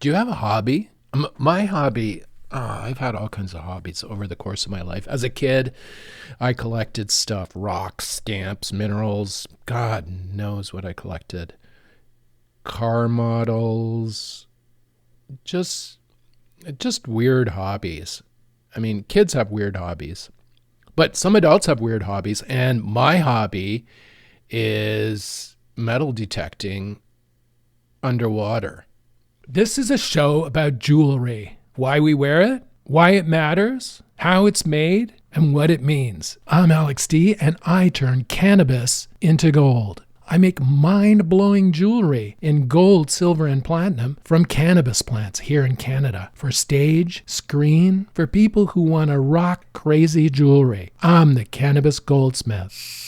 Do you have a hobby? My hobby, I've had all kinds of hobbies over the course of my life. As a kid, I collected stuff, rocks, stamps, minerals. God knows what I collected. Car models, just weird hobbies. I mean, kids have weird hobbies, but some adults have weird hobbies. And my hobby is metal detecting underwater. This is a show about jewelry, why we wear it, why it matters, how it's made, and what it means. I'm Alex D, and I turn cannabis into gold. I make mind-blowing jewelry in gold, silver, and platinum from cannabis plants here in Canada for stage, screen, for people who want to rock crazy jewelry. I'm the Cannabis Goldsmith.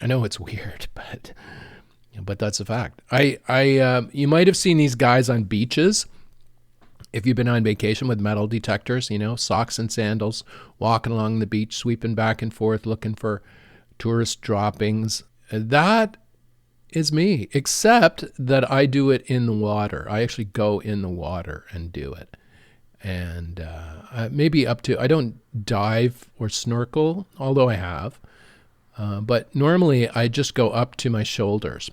I know it's weird, but that's a fact. You might have seen these guys on beaches. If you've been on vacation with metal detectors, socks and sandals, walking along the beach, sweeping back and forth, looking for tourist droppings. That is me, except that I do it in the water. I actually go in the water and do it. And maybe I don't dive or snorkel, although I have. But normally I just go up to my shoulders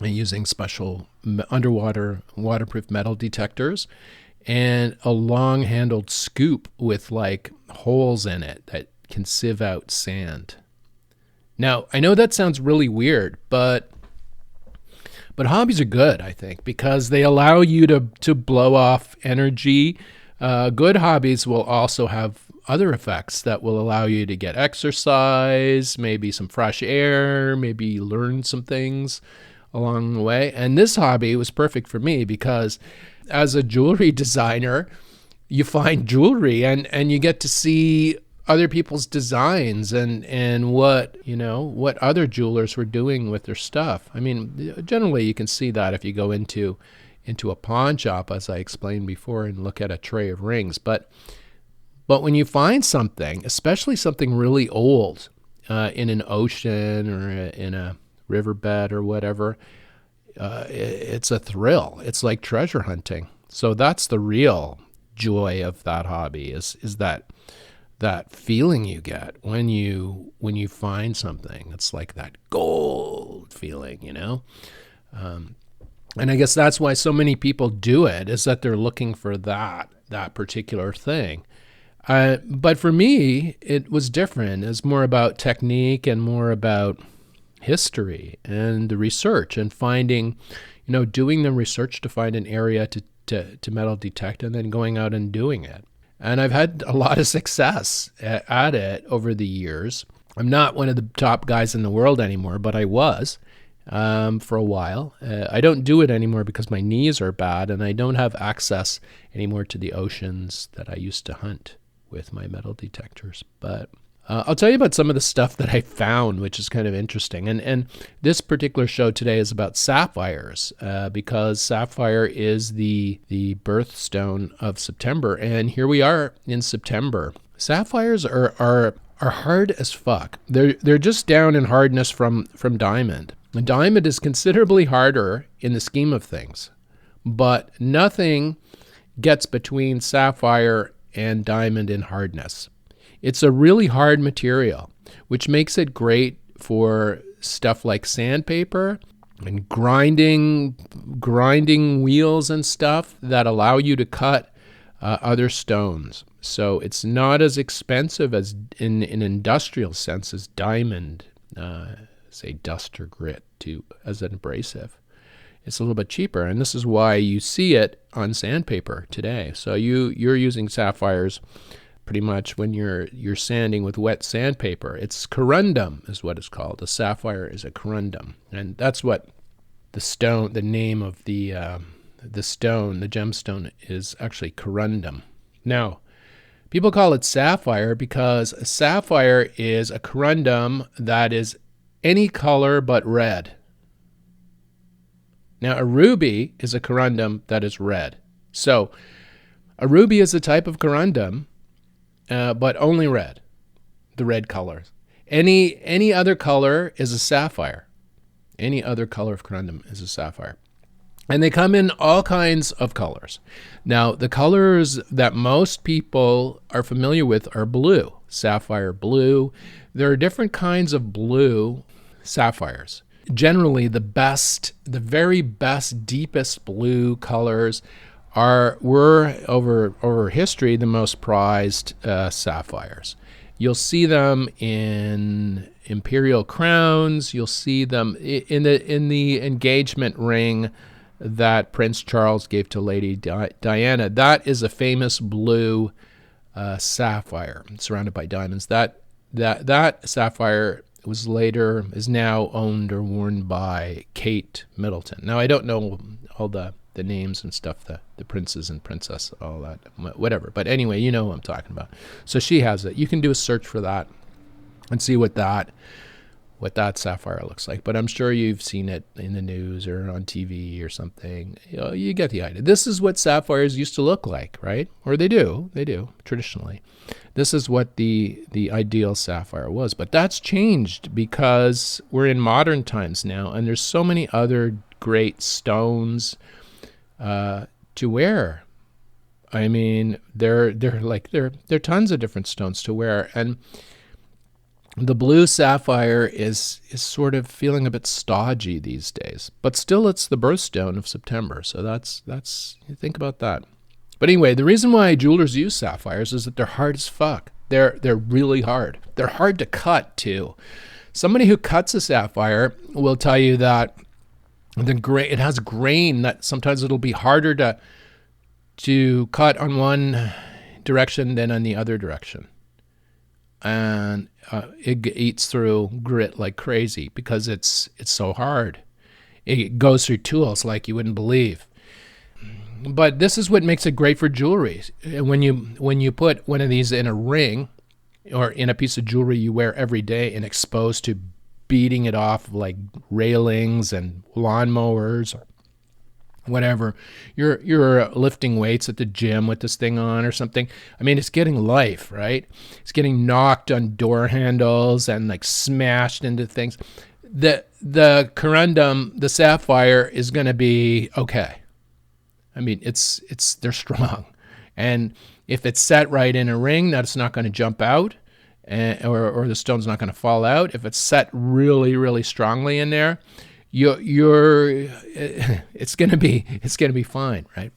using special underwater waterproof metal detectors and a long-handled scoop with like holes in it that can sieve out sand. Now, I know that sounds really weird, but hobbies are good, I think, because they allow you to blow off energy. Good hobbies will also have other effects that will allow you to get exercise, maybe some fresh air, maybe learn some things along the way. And this hobby was perfect for me because as a jewelry designer, you find jewelry and you get to see other people's designs and what other jewelers were doing with their stuff. I mean, generally you can see that if you go into a pawn shop, as I explained before, and look at a tray of rings. But when you find something, especially something really old, in an ocean or in a riverbed or whatever, it's a thrill. It's like treasure hunting. So that's the real joy of that hobby is that feeling you get when you find something. It's like that gold feeling, And I guess that's why so many people do it, is that they're looking for that particular thing. But for me, it was different. It's more about technique and more about history and the research and finding, doing the research to find an area to metal detect and then going out and doing it. And I've had a lot of success at it over the years. I'm not one of the top guys in the world anymore, but I was for a while. I don't do it anymore because my knees are bad and I don't have access anymore to the oceans that I used to hunt with my metal detectors. But I'll tell you about some of the stuff that I found, which is kind of interesting. And this particular show today is about sapphires, because sapphire is the birthstone of September. And here we are in September. Sapphires are hard as fuck. They're just down in hardness from diamond. A diamond is considerably harder in the scheme of things, but nothing gets between sapphire and diamond in hardness. It's a really hard material, which makes it great for stuff like sandpaper and grinding wheels and stuff that allow you to cut other stones. So it's not as expensive as in an industrial sense as diamond, say dust or grit as an abrasive. It's a little bit cheaper, and this is why you see it on sandpaper today. So you're using sapphires pretty much when you're sanding with wet sandpaper. It's corundum is what it's called. A sapphire is a corundum, and that's what the name of the gemstone is actually corundum. Now, people call it sapphire because a sapphire is a corundum that is any color but red. Now, a ruby is a corundum that is red. So a ruby is a type of corundum, but only red, the red color. Any other color is a sapphire. Any other color of corundum is a sapphire. And they come in all kinds of colors. Now, the colors that most people are familiar with are blue, sapphire blue. There are different kinds of blue sapphires. Generally, the very best, deepest blue colors were over history the most prized sapphires. You'll see them in imperial crowns. You'll see them in the engagement ring that Prince Charles gave to Lady Diana. That is a famous blue sapphire surrounded by diamonds. That sapphire is now owned or worn by Kate Middleton. Now, I don't know all the names and stuff, the princes and princess, all that, whatever. But anyway, you know what I'm talking about. So she has it. You can do a search for that and see what that sapphire looks like. But I'm sure you've seen it in the news or on TV or something. You get the idea. This is what sapphires used to look like, right? Or they do traditionally. This is what the ideal sapphire was. But that's changed because we're in modern times now, and there's so many other great stones to wear. I mean, there are tons of different stones to wear, and the blue sapphire is sort of feeling a bit stodgy these days, but still it's the birthstone of September. So that's you think about that. But anyway, the reason why jewelers use sapphires is that they're hard as fuck. They're really hard. They're hard to cut too. Somebody who cuts a sapphire will tell you that it has grain that sometimes it'll be harder to cut on one direction than on the other direction. And it eats through grit like crazy because it's so hard. It goes through tools like you wouldn't believe. But this is what makes it great for jewelry. When you put one of these in a ring or in a piece of jewelry you wear every day and exposed to beating it off like railings and lawnmowers or whatever, you're lifting weights at the gym with this thing on or something. I mean, it's getting life, right? It's getting knocked on door handles and like smashed into things. The corundum, the sapphire, is going to be okay. I mean, they're strong, and if it's set right in a ring, that's not going to jump out, or the stone's not going to fall out. If it's set really, really strongly in there, it's gonna be fine, right?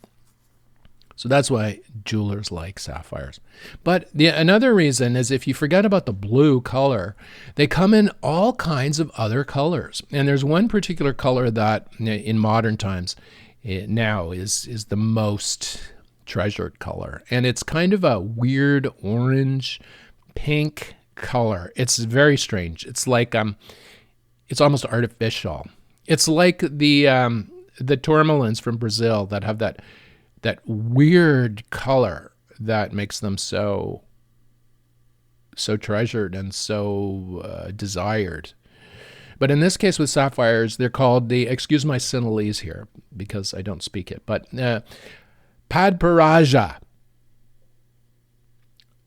So that's why jewelers like sapphires. But another reason is if you forget about the blue color, they come in all kinds of other colors. And there's one particular color that in modern times now is the most treasured color. And it's kind of a weird orange pink color. It's very strange. It's like it's almost artificial. It's like the tourmalines from Brazil that have that weird color that makes them so treasured and so desired. But in this case with sapphires, they're called excuse my Sinhalese here because I don't speak it, but Padparaja.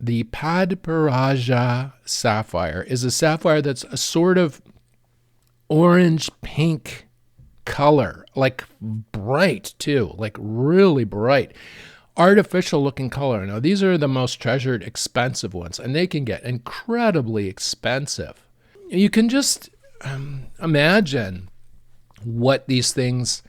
The Padparaja sapphire is a sapphire that's a sort of orange pink color, like bright too, like really bright, artificial looking color. Now these are the most treasured, expensive ones, and they can get incredibly expensive. You can just imagine what these things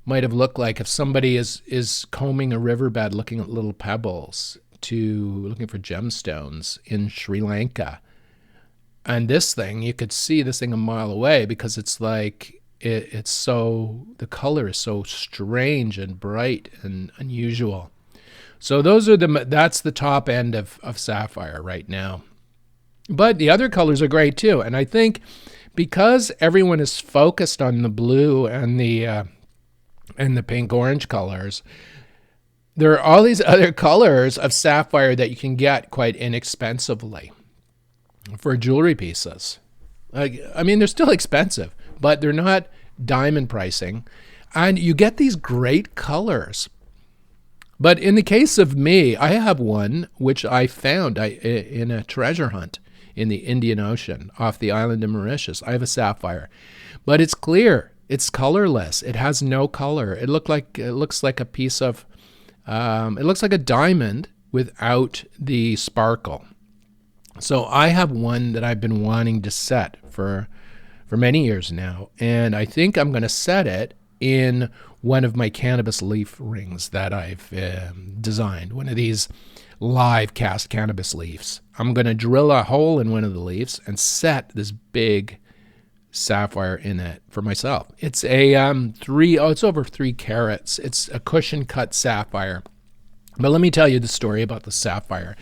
might have looked like if somebody is combing a riverbed looking at little pebbles looking for gemstones in Sri Lanka. And this thing, you could see this thing a mile away because it's like, the color is so strange and bright and unusual. So that's the top end of sapphire right now. But the other colors are great too. And I think because everyone is focused on the blue and the pink orange colors, there are all these other colors of sapphire that you can get quite inexpensively for jewelry pieces. I mean, they're still expensive, but they're not diamond pricing. And you get these great colors. But in the case of me, I have one which I found in a treasure hunt in the Indian Ocean off the island of Mauritius. I have a sapphire, but it's clear. It's colorless. It has no color. It looks like a piece of, it looks like a diamond without the sparkle. So I have one that I've been wanting to set for many years now, and I think I'm going to set it in one of my cannabis leaf rings that I've designed, one of these live cast cannabis leaves. I'm going to drill a hole in one of the leaves and set this big sapphire in it for myself. It's a it's over 3 carats. It's a cushion cut sapphire. But let me tell you the story about the sapphire,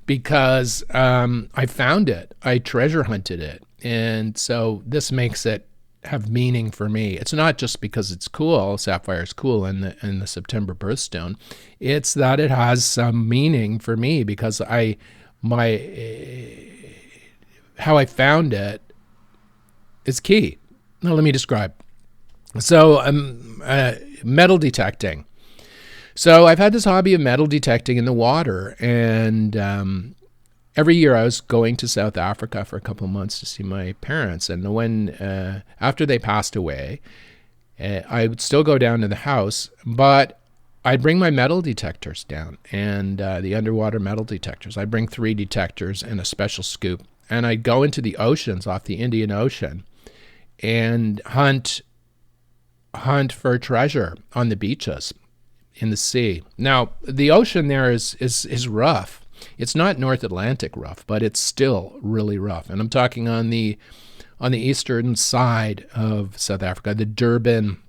because I found it. I treasure hunted it. And so this makes it have meaning for me. It's not just because it's cool. Sapphire is cool in the September birthstone. It's that it has some meaning for me, because how I found it is key. Now let me describe. So metal detecting. So I've had this hobby of metal detecting in the water, and every year I was going to South Africa for a couple of months to see my parents. And when after they passed away, I would still go down to the house, but I'd bring my metal detectors down, and the underwater metal detectors. I'd bring 3 detectors and a special scoop, and I'd go into the oceans off the Indian Ocean and hunt for treasure on the beaches in the sea. Now, the ocean there is rough. It's not North Atlantic rough, but it's still really rough. And I'm talking on the eastern side of South Africa, the Durban,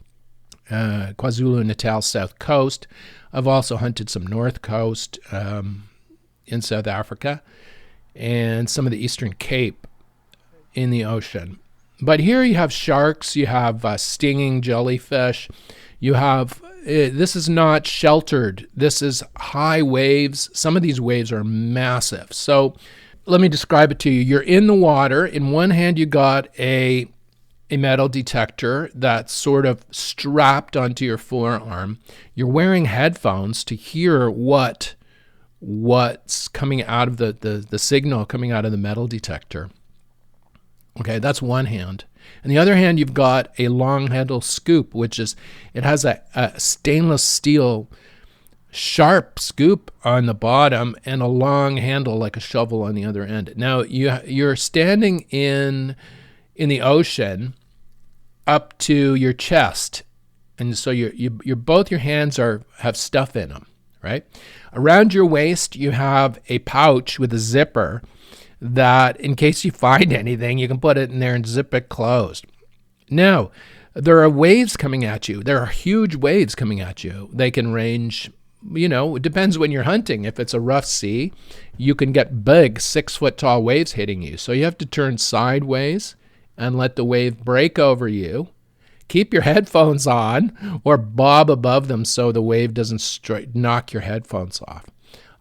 KwaZulu-Natal south coast. I've also hunted some north coast in South Africa, and some of the Eastern Cape in the ocean. But here you have sharks, you have stinging jellyfish, you have, this is not sheltered, this is high waves. Some of these waves are massive. So let me describe it to you. You're in the water. In one hand, you got a metal detector that's sort of strapped onto your forearm. You're wearing headphones to hear what's coming out of the signal coming out of the metal detector. Okay, that's one hand. And the other hand, you've got a long handle scoop, it has a stainless steel sharp scoop on the bottom and a long handle like a shovel on the other end. Now, you're standing in the ocean up to your chest, and so you're both your hands have stuff in them, right? Around your waist, you have a pouch with a zipper that in case you find anything, you can put it in there and zip it closed. Now, there are waves coming at you. There are huge waves coming at you. They can range, it depends when you're hunting. If it's a rough sea, you can get big 6-foot tall waves hitting you. So you have to turn sideways and let the wave break over you. Keep your headphones on or bob above them so the wave doesn't knock your headphones off.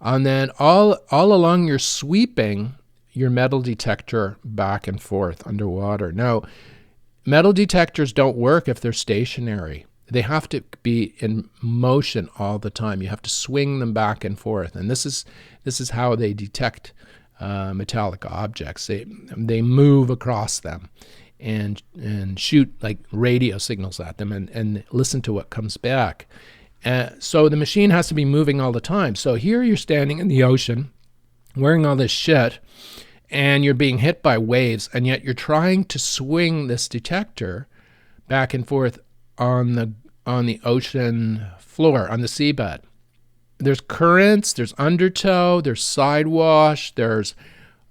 And then all along you're sweeping your metal detector back and forth underwater. Now, metal detectors don't work if they're stationary. They have to be in motion all the time. You have to swing them back and forth. And this is how they detect metallic objects. They move across them and shoot like radio signals at them and listen to what comes back. So the machine has to be moving all the time. So here you're standing in the ocean wearing all this shit, and you're being hit by waves, and yet you're trying to swing this detector back and forth on the ocean floor, on the seabed. There's currents, there's undertow, there's sidewash, there's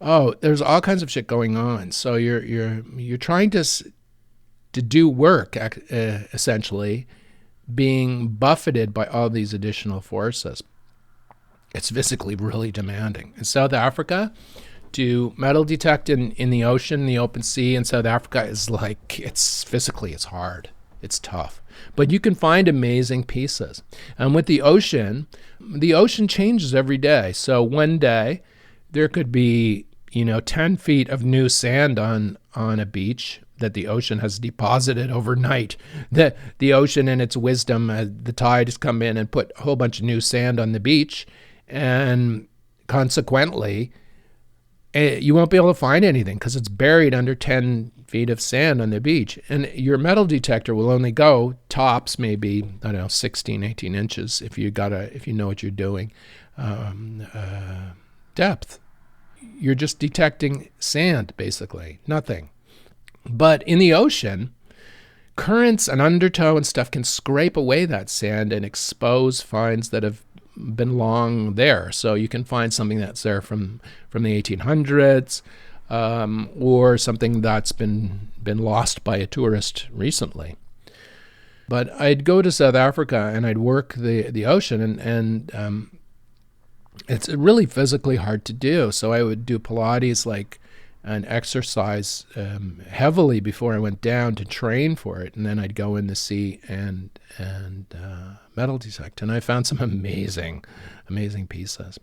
all kinds of shit going on. So you're trying to do work essentially, being buffeted by all these additional forces. It's physically really demanding. In South Africa, to metal detect in the ocean, the open sea in South Africa is like, it's hard. It's tough. But you can find amazing pieces. And with the ocean changes every day. So one day there could be, 10 feet of new sand on a beach that the ocean has deposited overnight. The ocean in its wisdom, the tide has come in and put a whole bunch of new sand on the beach, and consequently, you won't be able to find anything because it's buried under 10 feet of sand on the beach. And your metal detector will only go tops maybe, I don't know, 16, 18 inches if you know what you're doing. Depth. You're just detecting sand, basically, nothing. But in the ocean, currents and undertow and stuff can scrape away that sand and expose finds that have been long there. So you can find something that's there from the 1800s, or something that's been lost by a tourist recently. But I'd go to South Africa and I'd work the ocean, and it's really physically hard to do. So I would do Pilates and exercise heavily before I went down to train for it, and then I'd go in the sea and metal detect, and I found some amazing pieces.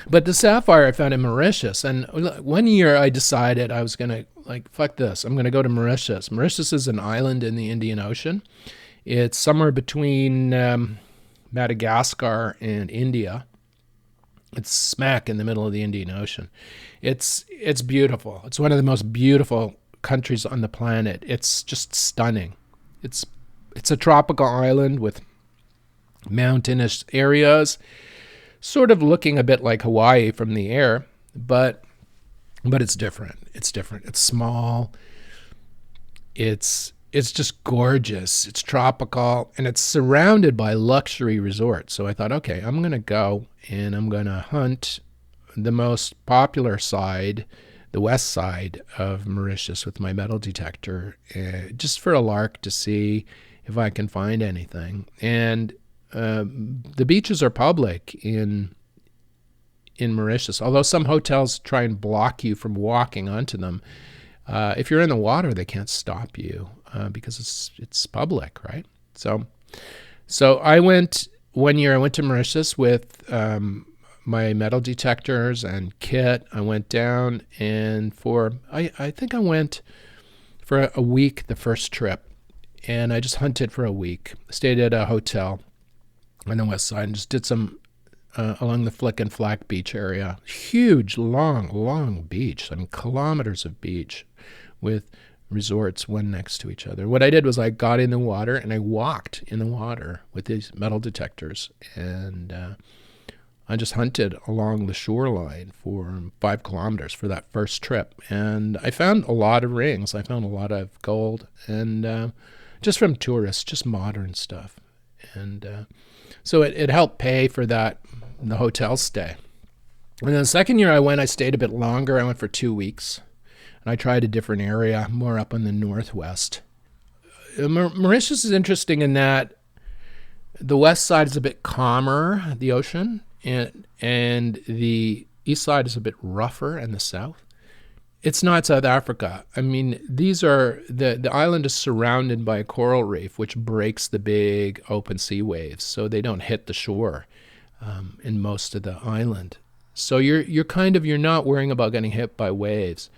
But the sapphire I found in Mauritius, and one year I decided I was gonna fuck this, I'm gonna go to Mauritius. Mauritius is an island in the Indian Ocean. It's somewhere between Madagascar and India. It's smack in the middle of the Indian Ocean. It's beautiful. It's one of the most beautiful countries on the planet. It's just stunning. It's a tropical island with mountainous areas, sort of looking a bit like Hawaii from the air, but it's different. It's different. It's small. It's just gorgeous. It's tropical, and it's surrounded by luxury resorts. So I thought, okay, I'm going to go and I'm going to hunt the most popular side, the west side of Mauritius, with my metal detector, just for a lark to see if I can find anything. And the beaches are public in Mauritius, although some hotels try and block you from walking onto them. If you're in the water, they can't stop you because it's public, right? So I went one year. I went to Mauritius with my metal detectors and kit. I went down, and I think I went for a week the first trip, and I just hunted for a week. Stayed at a hotel on the west side and just did some along the Flick and Flack beach area. Huge, long beach. I mean, kilometers of beach with resorts one next to each other. What I did was I got in the water and I walked in the water with these metal detectors, and I just hunted along the shoreline for 5 kilometers for that first trip. And I found a lot of rings. I found a lot of gold, and just from tourists, just modern stuff. And so it helped pay for the hotel stay. And then the second year I went, I stayed a bit longer. I went for 2 weeks, and I tried a different area, more up in the northwest. Mauritius is interesting in that the west side is a bit calmer, the ocean, and the east side is a bit rougher, and the south. It's not South Africa. I mean, the island is surrounded by a coral reef, which breaks the big open sea waves, so they don't hit the shore in most of the island. So you're not worrying about getting hit by waves.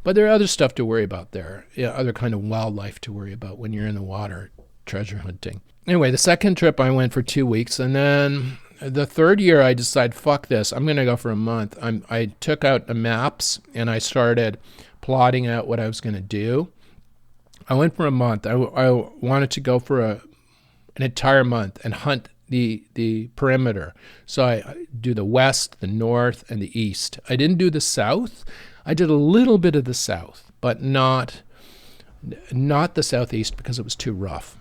But there are other stuff to worry about there, other kind of wildlife to worry about when you're in the water treasure hunting. Anyway, the second trip I went for 2 weeks, and then the third year I decided, fuck this, I'm going to go for a month. I took out the maps and I started plotting out what I was going to do. I went for a month. I wanted to go for an entire month and hunt the perimeter. So I do the west, the north, and the east. I didn't do the south. I did a little bit of the south, but not the southeast because it was too rough.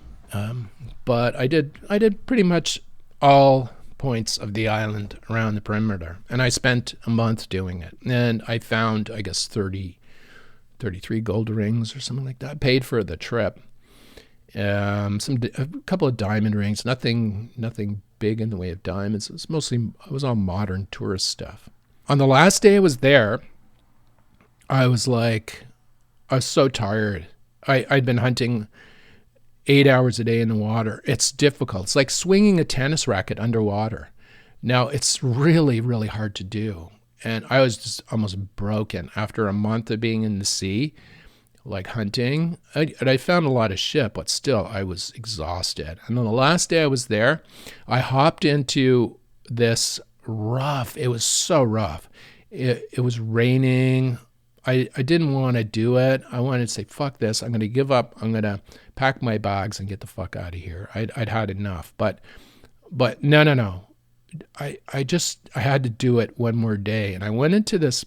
But I did pretty much all points of the island around the perimeter, and I spent a month doing it. And I found, I guess, 33 gold rings or something like that. I paid for the trip. A couple of diamond rings, nothing big in the way of diamonds. It was all modern tourist stuff. On the last day I was there, I was so tired. I'd been hunting 8 hours a day in the water. It's difficult. It's like swinging a tennis racket underwater. Now, it's really, really hard to do. And I was just almost broken after a month of being in the sea. like hunting. And I found a lot of shit, but still I was exhausted. And then the last day I was there, I hopped into this rough. It was so rough. It was raining. I didn't want to do it. I wanted to say, fuck this. I'm going to give up. I'm going to pack my bags and get the fuck out of here. I'd had enough. But no. I had to do it one more day. And I went into this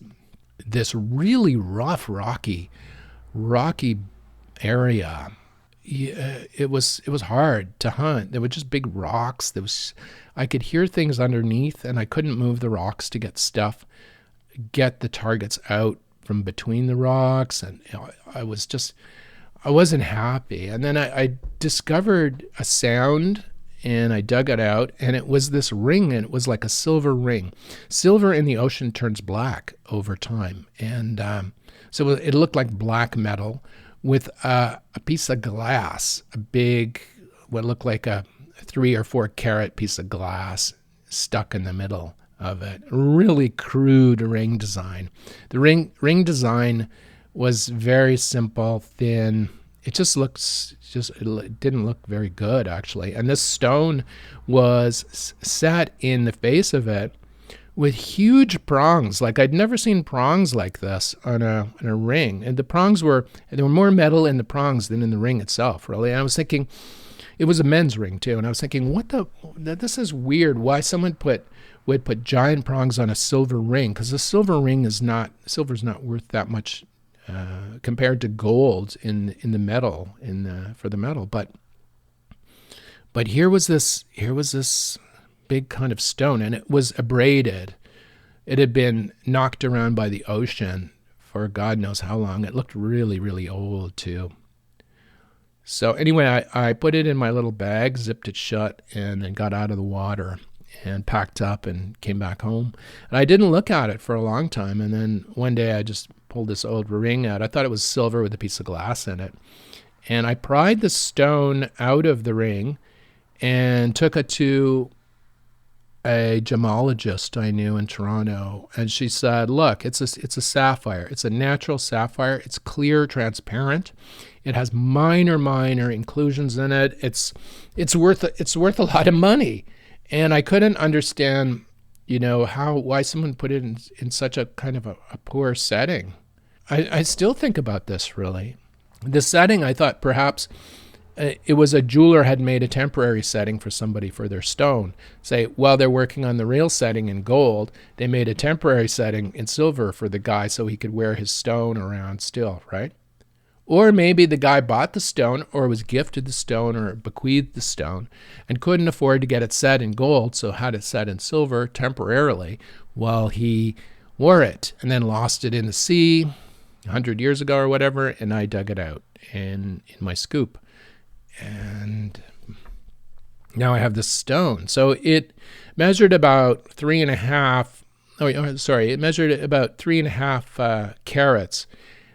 really rough, rocky area. It was hard to hunt. There were just big rocks. I could hear things underneath, and I couldn't move the rocks to get the targets out from between the rocks. And I wasn't happy. And then I discovered a sound, and I dug it out, and it was this ring, and it was like a silver ring. Silver in the ocean turns black over time. And so it looked like black metal with a piece of glass, a big, what looked like a 3 or 4 carat piece of glass stuck in the middle of it. Really crude ring design. The ring design was very simple, thin. It didn't look very good, actually. And this stone was set in the face of it with huge prongs. Like, I'd never seen prongs like this on a ring. And there were more metal in the prongs than in the ring itself, really. And I was thinking, it was a men's ring too. And I was thinking, this is weird. Why someone would put giant prongs on a silver ring? Because the silver's not worth that much compared to gold in the metal, for the metal. But here was this big kind of stone, and it was abraded. It had been knocked around by the ocean for God knows how long. It looked really, really old too. So anyway, I put it in my little bag, zipped it shut, and then got out of the water and packed up and came back home. And I didn't look at it for a long time. And then one day I just pulled this old ring out. I thought it was silver with a piece of glass in it. And I pried the stone out of the ring and took it to a gemologist I knew in Toronto. And she said, look, it's a sapphire. It's a natural sapphire. It's clear, transparent. It has minor inclusions in it. It's worth a lot of money. And I couldn't understand, why someone put it in such a kind of a poor setting. I still think about this, really. The setting, I thought perhaps it was a jeweler had made a temporary setting for somebody for their stone. Say, while they're working on the real setting in gold, they made a temporary setting in silver for the guy so he could wear his stone around still, right? Or maybe the guy bought the stone or was gifted the stone or bequeathed the stone and couldn't afford to get it set in gold, so had it set in silver temporarily while he wore it, and then lost it in the sea 100 years ago or whatever, and I dug it out in my scoop. And now I have this stone. So it measured about 3.5 carats.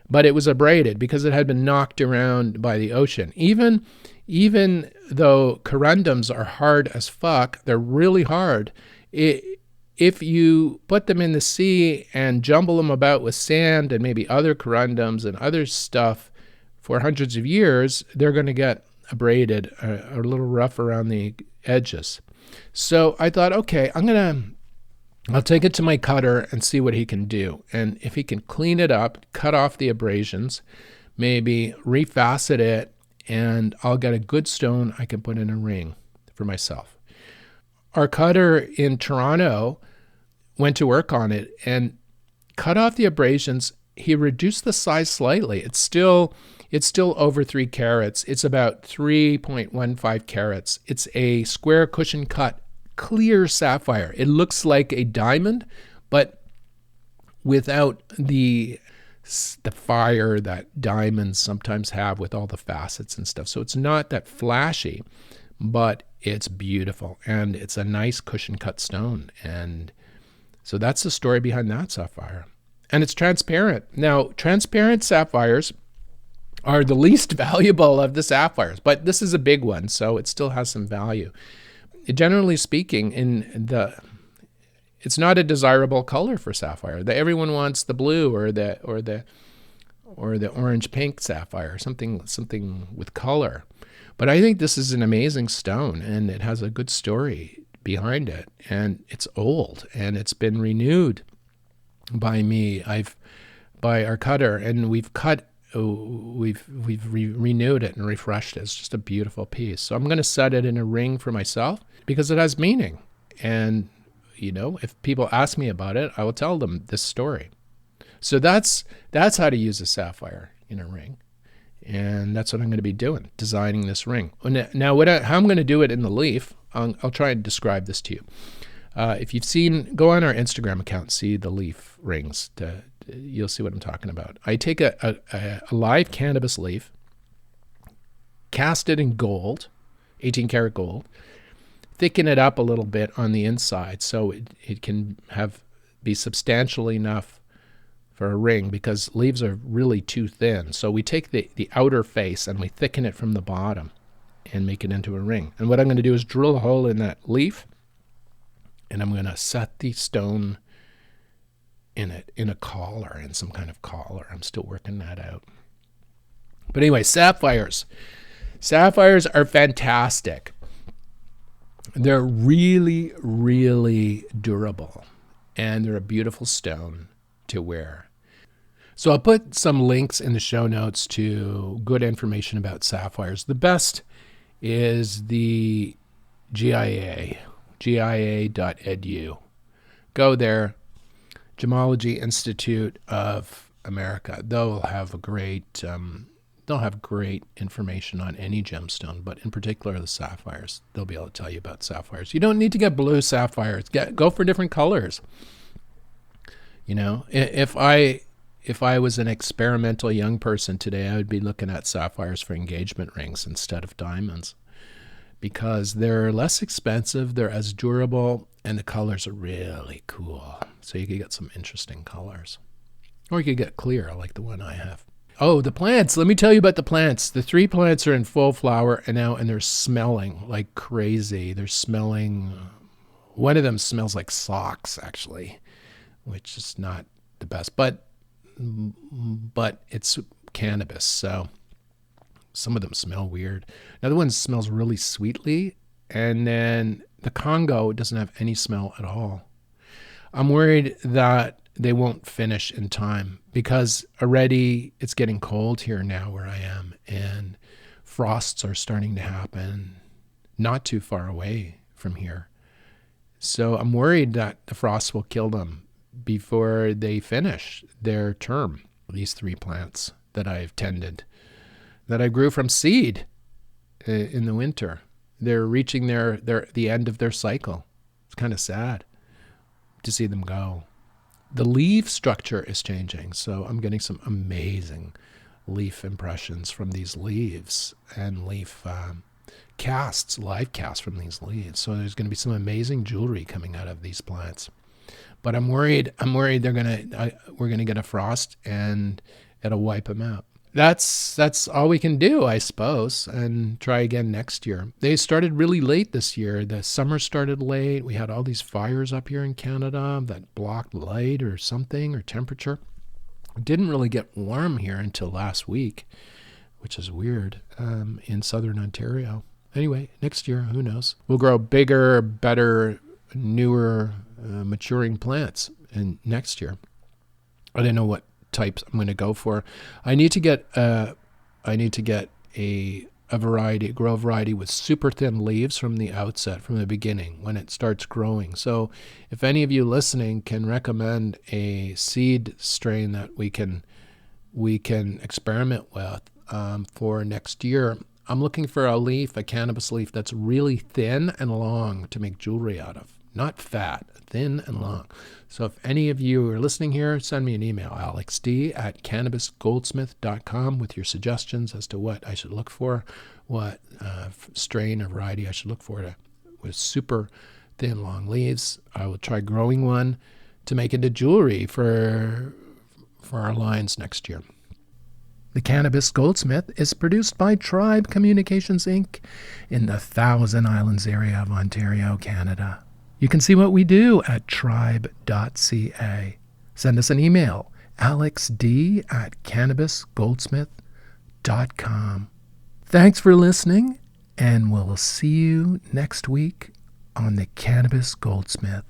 But it was abraded because it had been knocked around by the ocean. Even though corundums are hard as fuck, they're really hard. If you put them in the sea and jumble them about with sand and maybe other corundums and other stuff for hundreds of years, they're going to get abraded, a little rough around the edges. So I thought, okay, I'll take it to my cutter and see what he can do. And if he can clean it up, cut off the abrasions, maybe refacet it, and I'll get a good stone I can put in a ring for myself. Our cutter in Toronto went to work on it and cut off the abrasions. He reduced the size slightly. It's still over 3 carats. It's about 3.15 carats. It's a square cushion cut clear sapphire. It looks like a diamond, but without the fire that diamonds sometimes have with all the facets and stuff. So it's not that flashy, but it's beautiful, and it's a nice cushion cut stone. And so that's the story behind that sapphire. And it's transparent. Now, transparent sapphires are the least valuable of the sapphires, but this is a big one, so it still has some value. Generally speaking, it's not a desirable color for sapphire. Everyone wants the blue or the or the orange pink sapphire, something with color. But I think this is an amazing stone, and it has a good story behind it, and it's old, and it's been renewed by me. By our cutter, and we've renewed it and refreshed it. It's just a beautiful piece. So I'm going to set it in a ring for myself because it has meaning. And if people ask me about it, I will tell them this story. So that's how to use a sapphire in a ring. And that's what I'm going to be doing, designing this ring. Now, how I'm going to do it in the leaf, I'll try and describe this to you. If you've seen, go on our Instagram account, see the leaf rings. You'll see what I'm talking about. I take a live cannabis leaf, cast it in gold, 18 karat gold, thicken it up a little bit on the inside so it can be substantial enough for a ring, because leaves are really too thin. So we take the outer face and we thicken it from the bottom and make it into a ring. And what I'm going to do is drill a hole in that leaf, and I'm going to set the stone in a collar, in some kind of collar. I'm still working that out. But anyway, sapphires. Sapphires are fantastic. They're really, really durable, and they're a beautiful stone to wear. So I'll put some links in the show notes to good information about sapphires. The best is the GIA, GIA.edu. Go there, Gemology Institute of America. They'll have great information on any gemstone, but in particular the sapphires. They'll be able to tell you about sapphires. You don't need to get blue sapphires. Go for different colors. If I was an experimental young person today, I would be looking at sapphires for engagement rings instead of diamonds, because they're less expensive, they're as durable, and the colors are really cool. So you could get some interesting colors. Or you could get clear, like the one I have. Oh, the plants. Let me tell you about the plants. The 3 plants are in full flower now, and they're smelling like crazy. They're smelling, one of them smells like socks, actually, which is not the best. But it's cannabis, so some of them smell weird. Another one smells really sweetly, and then the Congo doesn't have any smell at all. I'm worried that they won't finish in time, because already it's getting cold here now where I am, and frosts are starting to happen not too far away from here. So I'm worried that the frost will kill them before they finish their term. These 3 plants that I've tended, that I grew from seed in the winter, they're reaching the end of their cycle. It's kind of sad to see them go. The leaf structure is changing, so I'm getting some amazing leaf impressions from these leaves, and leaf casts, live casts from these leaves. So there's going to be some amazing jewelry coming out of these plants. But I'm worried we're gonna get a frost and it'll wipe them out. That's all we can do, I suppose, and try again next year. They started really late this year. The summer started late. We had all these fires up here in Canada that blocked light or something, or temperature. It didn't really get warm here until last week, which is weird, in southern Ontario. Anyway, next year, who knows? We'll grow bigger, better, newer, maturing plants in next year. I don't know what types I'm going to go for. I need to get a variety, grow a variety with super thin leaves from the outset, from the beginning, when it starts growing. So if any of you listening can recommend a seed strain that we can experiment with for next year, I'm looking for a cannabis leaf that's really thin and long to make jewelry out of. Not fat, thin and long. So if any of you are listening here, send me an email, alexd@cannabisgoldsmith.com, with your suggestions as to what I should look for, what strain or variety I should look for with super thin, long leaves. I will try growing one to make into jewelry for our lines next year. The Cannabis Goldsmith is produced by Tribe Communications, Inc. in the Thousand Islands area of Ontario, Canada. You can see what we do at tribe.ca. Send us an email alexd@cannabisgoldsmith.com. Thanks for listening, and we'll see you next week on the Cannabis Goldsmith.